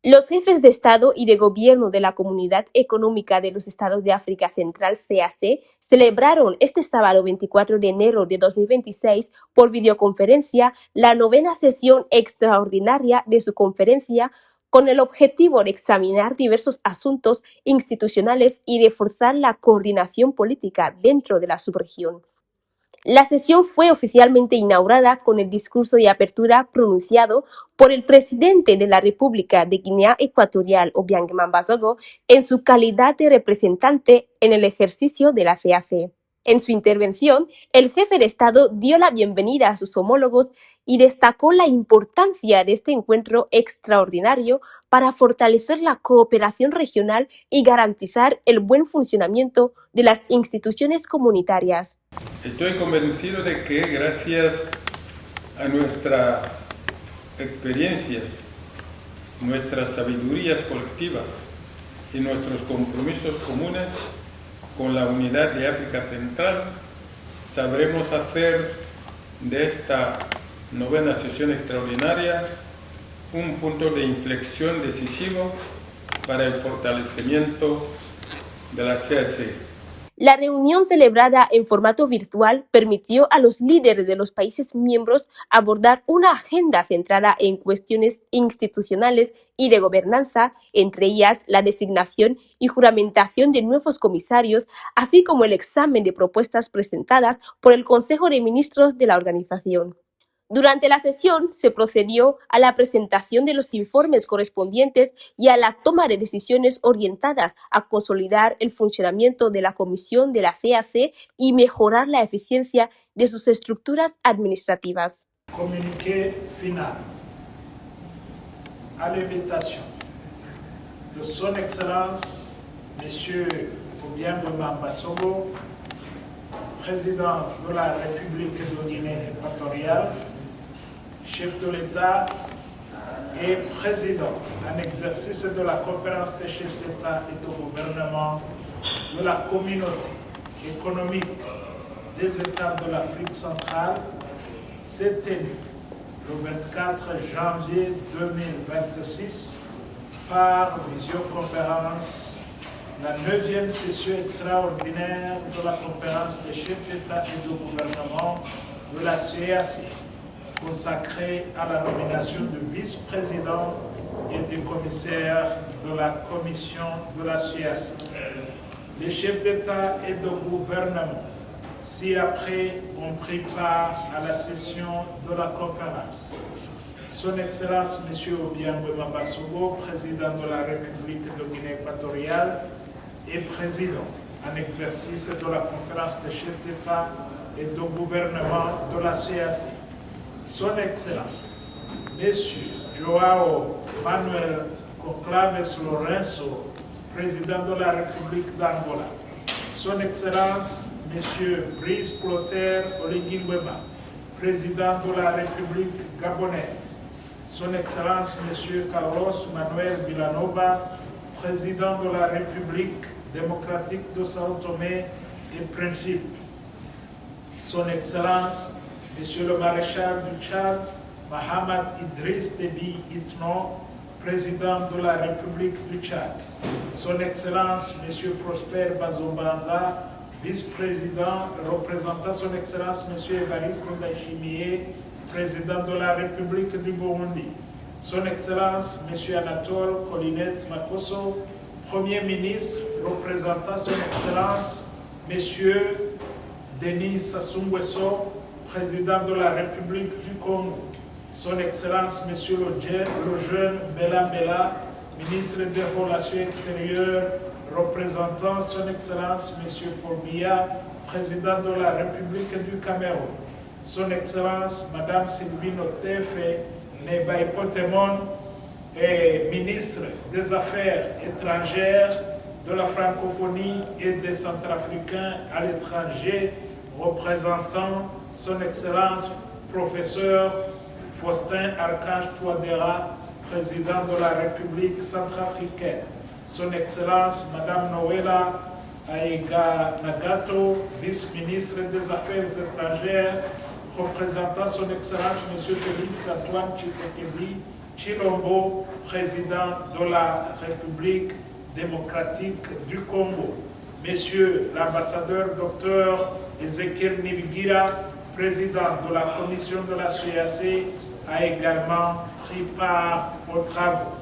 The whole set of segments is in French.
Los jefes de Estado y de Gobierno de la Comunidad Económica de los Estados de África Central, CEEAC, celebraron este sábado 24 de enero de 2026 por videoconferencia la 9ª sesión extraordinaria de su conferencia con el objetivo de examinar diversos asuntos institucionales y reforzar la coordinación política dentro de la subregión. La sesión fue oficialmente inaugurada con el discurso de apertura pronunciado por el presidente de la República de Guinea Ecuatorial, Obiang Mambazogo, en su calidad de representante en el ejercicio de la CEEAC. En su intervención, el jefe de Estado dio la bienvenida a sus homólogos y destacó la importancia de este encuentro extraordinario para fortalecer la cooperación regional y garantizar el buen funcionamiento de las instituciones comunitarias. Estoy convencido de que gracias a nuestras experiencias, nuestras sabidurías colectivas y nuestros compromisos comunes con la unidad de África Central, sabremos hacer de esta 9ª sesión extraordinaria un punto de inflexión decisivo para el fortalecimiento de la CEEAC. La reunión celebrada en formato virtual permitió a los líderes de los países miembros abordar una agenda centrada en cuestiones institucionales y de gobernanza, entre ellas la designación y juramentación de nuevos comisarios, así como el examen de propuestas presentadas por el Consejo de Ministros de la organización. Durante la sesión se procedió a la presentación de los informes correspondientes y a la toma de decisiones orientadas a consolidar el funcionamiento de la Comisión de la CEEAC y mejorar la eficiencia de sus estructuras administrativas. Communiqué final. À l'invitation de Son Excellence, Monsieur Obiang Mambazogo, président de la République de Guinée équatoriale, chef de l'État et président en exercice de la conférence des chefs d'État et de gouvernement de la communauté économique des États de l'Afrique centrale, s'est tenu le 24 janvier 2026 par visioconférence la 9e session extraordinaire de la conférence des chefs d'État et de gouvernement de la CEEAC, consacrée à la nomination de vice-président et des commissaires de la commission de la CEEAC. Les chefs d'État et de gouvernement ci-après ont pris part à la session de la conférence. Son Excellence M. Obiang Mambazogo, président de la République de Guinée équatoriale et président en exercice de la conférence des chefs d'État et de gouvernement de la CEEAC. Son Excellence, M. João Manuel Conclaves Lourenço, président de la République d'Angola. Son Excellence, M. Brice Clotaire Oligui Nguema, président de la République gabonaise. Son Excellence, M. Carlos Manuel Villanova, président de la République démocratique de Sao Tomé et Principe. Son Excellence, Monsieur le Maréchal du Tchad, Mahamat Idriss Déby Itno, président de la République du Tchad. Son Excellence, Monsieur Prosper Bazombanza, vice-président, représentant Son Excellence, Monsieur Évariste Ndayishimiye, président de la République du Burundi. Son Excellence, Monsieur Anatole Colinette Makosso, Premier ministre, représentant Son Excellence, Monsieur Denis Sassou Nguesso, président de la République du Congo. Son Excellence, Monsieur le jeune Bella Mbella, ministre des Relations extérieures, représentant Son Excellence, Monsieur Paul Biya, président de la République du Cameroun. Son Excellence, Madame Sylvie Notefe Nebai Potemon, ministre des Affaires étrangères, de la francophonie et des Centrafricains à l'étranger, représentant Son Excellence, Professeur Faustin Archange Touadéra, président de la République centrafricaine. Son Excellence, Madame Noëlla Aïga Nagato, vice-ministre des Affaires étrangères, représentant son Excellence M. Félix Antoine Tshisekedi Tshilombo, président de la République démocratique du Congo. Monsieur l'ambassadeur Dr Ezekiel Nibigira, président de la commission de la CEEAC, a également pris part aux travaux.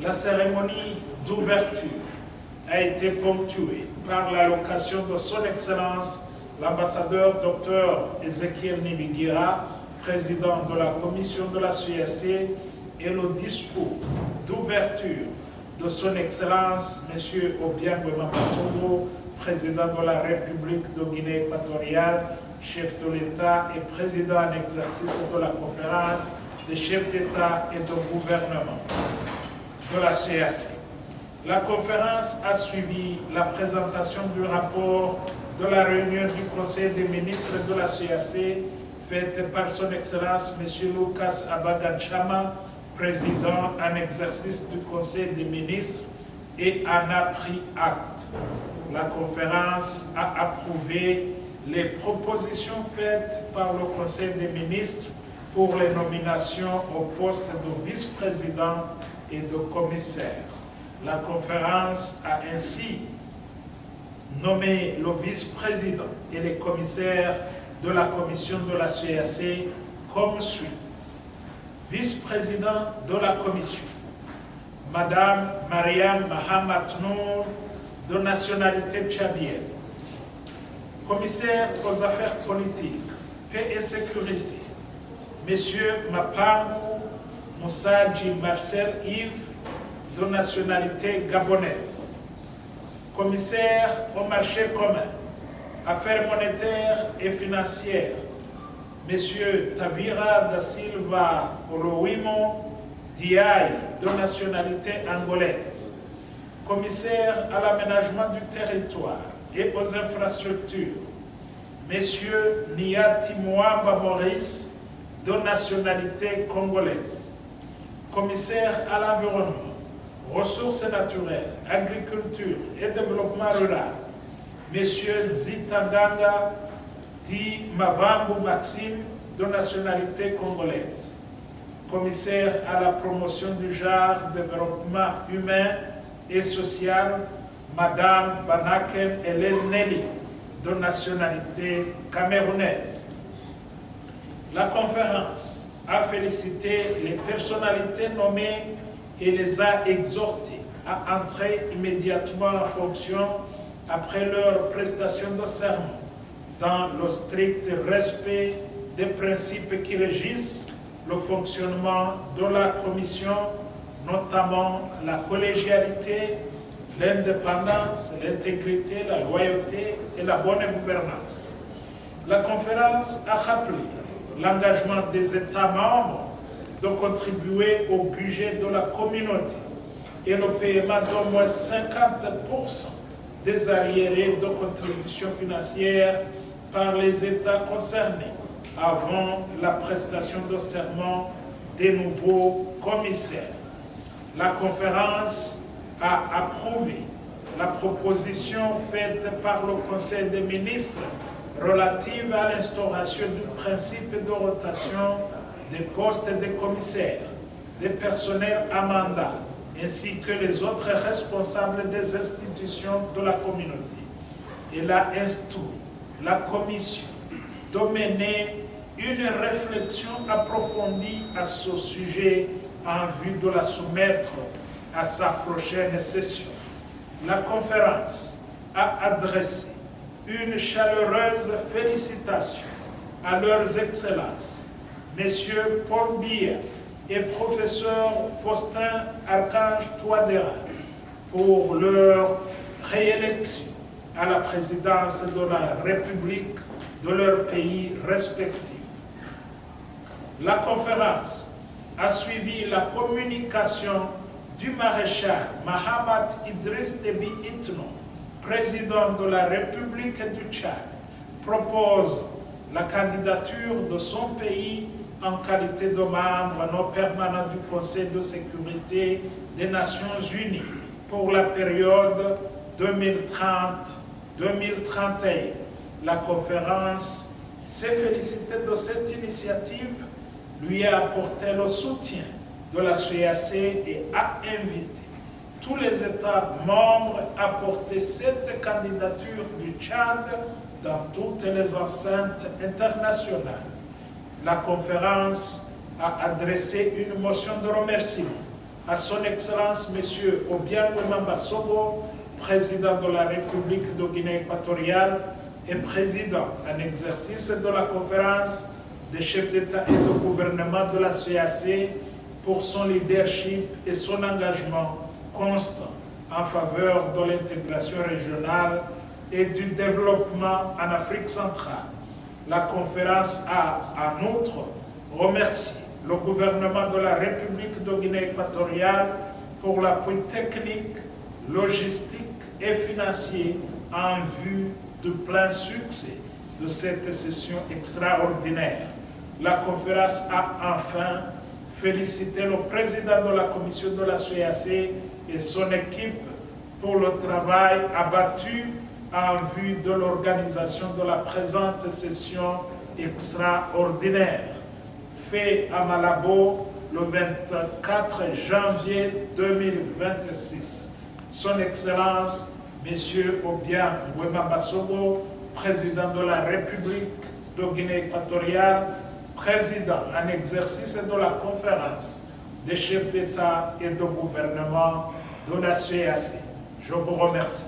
La cérémonie d'ouverture a été ponctuée par l'allocation de son Excellence l'ambassadeur Dr Ezekiel Nibigira, président de la commission de la CEEAC, et le discours d'ouverture de son Excellence M. Obiang Wema Songo, président de la République de Guinée équatoriale, chef de l'État et président en exercice de la conférence des chefs d'État et de gouvernement de la CEEAC. La conférence a suivi la présentation du rapport de la réunion du Conseil des ministres de la CEEAC faite par son Excellence M. Lucas Abagan Chama, président en exercice du Conseil des ministres, et en a pris acte. La conférence a approuvé les propositions faites par le Conseil des ministres pour les nominations au poste de vice-président et de commissaire. La conférence a ainsi nommé le vice-président et les commissaires de la commission de la CEEAC comme suit. Vice-président de la commission, Madame Mariam Mahamat Nour, de nationalité tchadienne. Commissaire aux affaires politiques, paix et sécurité, Monsieur Mapangu Moussadji Marcel Yves, de nationalité gabonaise. Commissaire au marché commun, affaires monétaires et financières, Monsieur Tavira da Silva Oloimo Diaye, de nationalité angolaise. Commissaire à l'aménagement du territoire et aux infrastructures, Monsieur Niati Mwamba Maurice, de nationalité congolaise. Commissaire à l'environnement, ressources naturelles, agriculture et développement rural, Monsieur Zitandanga Di Mavambu Maxime, de nationalité congolaise. Commissaire à la promotion du genre, développement humain et social, Madame Banaken Hélène Nelly, de nationalité camerounaise. La conférence a félicité les personnalités nommées et les a exhortés à entrer immédiatement en fonction après leur prestation de serment dans le strict respect des principes qui régissent le fonctionnement de la Commission, notamment la collégialité, l'indépendance, l'intégrité, la loyauté et la bonne gouvernance. La conférence a rappelé l'engagement des États membres de contribuer au budget de la communauté et le paiement d'au moins 50% des arriérés de contributions financières par les États concernés avant la prestation de serment des nouveaux commissaires. La conférence a approuvé la proposition faite par le Conseil des ministres relative à l'instauration du principe de rotation des postes des commissaires, des personnels à mandat, ainsi que les autres responsables des institutions de la communauté. Elle a instruit la Commission de mener une réflexion approfondie à ce sujet en vue de la soumettre à sa prochaine session. La conférence a adressé une chaleureuse félicitation à leurs excellences, Messieurs Paul Biya et Professeur Faustin Archange Touadéra, pour leur réélection à la présidence de la République de leur pays respectif. La conférence a suivi la communication du maréchal Mahamat Idriss Déby Itno, président de la République du Tchad, propose la candidature de son pays en qualité de membre non permanent du Conseil de sécurité des Nations Unies pour la période 2030-2031. La conférence s'est félicité de cette initiative, lui a apporté le soutien de la CEEAC et a invité tous les États membres à porter cette candidature du Tchad dans toutes les enceintes internationales. La conférence a adressé une motion de remerciement à son Excellence M. Obiang Wemba Songbo, président de la République de Guinée équatoriale et président en exercice de la conférence des chefs d'État et de gouvernement de la CEEAC pour son leadership et son engagement constant en faveur de l'intégration régionale et du développement en Afrique centrale. La conférence a en outre remercié le gouvernement de la République de Guinée équatoriale pour l'appui technique, logistique et financier en vue du plein succès de cette session extraordinaire. La conférence a enfin félicité le président de la commission de la CEEAC et son équipe pour le travail abattu en vue de l'organisation de la présente session extraordinaire, fait à Malabo le 24 janvier 2026. Son Excellence, M. Obiang Wemba Songbo, président de la République de Guinée équatoriale, président en exercice de la conférence des chefs d'État et de gouvernement de la CEEAC. Je vous remercie.